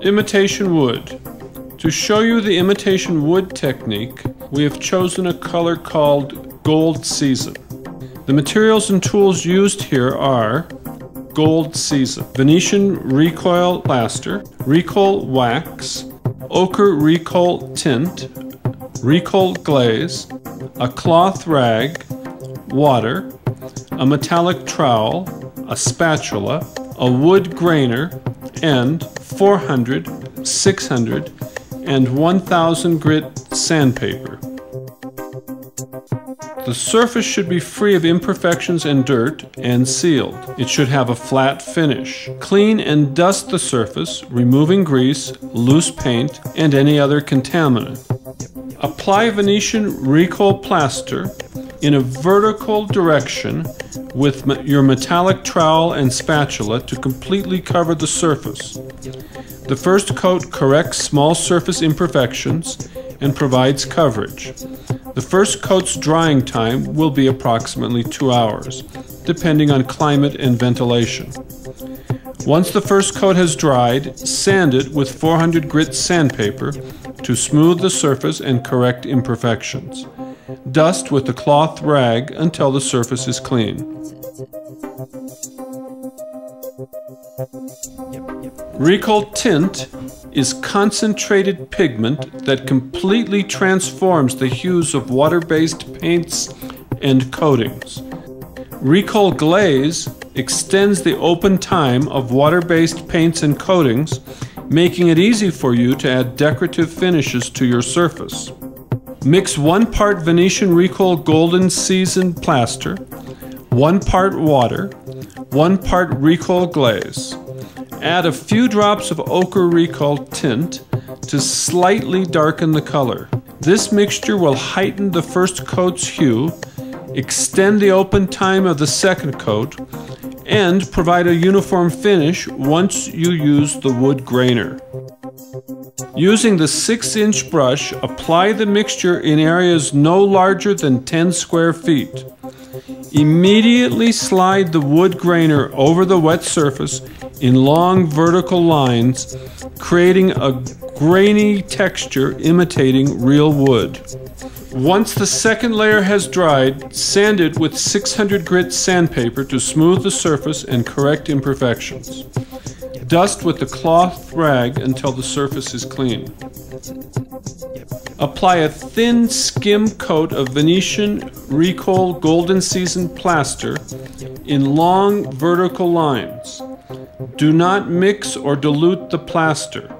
Imitation wood. To show you the imitation wood technique, we have chosen a color called Gold Season. The materials and tools used here are Gold Season, Venetian Recoil plaster, Recol wax, ochre Recol tint, Recol glaze, a cloth rag, water, a metallic trowel, a spatula, a wood grainer, and 400, 600, and 1000 grit sandpaper. The surface should be free of imperfections and dirt and sealed. It should have a flat finish. Clean and dust the surface, removing grease, loose paint, and any other contaminant. Apply Venetian Recol plaster in a vertical direction with your metallic trowel and spatula to completely cover the surface. The first coat corrects small surface imperfections and provides coverage. The first coat's drying time will be approximately 2 hours, depending on climate and ventilation. Once the first coat has dried, sand it with 400 grit sandpaper to smooth the surface and correct imperfections. Dust with the cloth rag until the surface is clean. Recol tint is concentrated pigment that completely transforms the hues of water-based paints and coatings. Recol glaze extends the open time of water-based paints and coatings, making it easy for you to add decorative finishes to your surface. Mix 1 part Venetian Recol Golden Season plaster, 1 part water, 1 part Recol glaze. Add a few drops of ochre Recol tint to slightly darken the color. This mixture will heighten the first coat's hue, extend the open time of the second coat, and provide a uniform finish once you use the wood grainer. Using the 6-inch brush, apply the mixture in areas no larger than 10 square feet. Immediately slide the wood grainer over the wet surface in long vertical lines, creating a grainy texture imitating real wood. Once the second layer has dried, sand it with 600 grit sandpaper to smooth the surface and correct imperfections. Dust with the cloth rag until the surface is clean. Apply a thin skim coat of Venetian Recol Golden Season plaster in long vertical lines. Do not mix or dilute the plaster.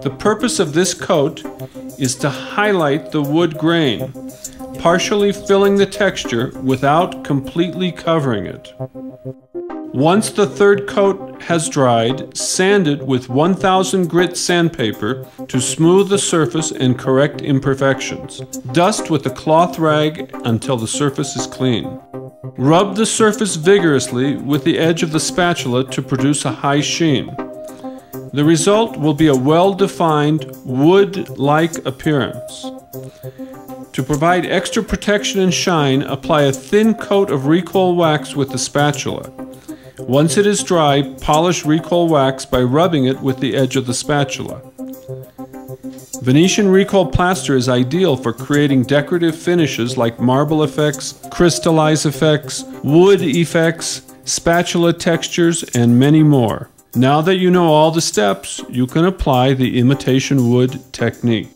The purpose of this coat is to highlight the wood grain, partially filling the texture without completely covering it. Once the third coat has dried, sand it with 1000 grit sandpaper to smooth the surface and correct imperfections. Dust with a cloth rag until the surface is clean. Rub the surface vigorously with the edge of the spatula to produce a high sheen. The result will be a well-defined, wood-like appearance. To provide extra protection and shine, apply a thin coat of Recol wax with the spatula. Once it is dry, polish Recol wax by rubbing it with the edge of the spatula. Venetian Recol plaster is ideal for creating decorative finishes like marble effects, crystallized effects, wood effects, spatula textures, and many more. Now that you know all the steps, you can apply the imitation wood technique.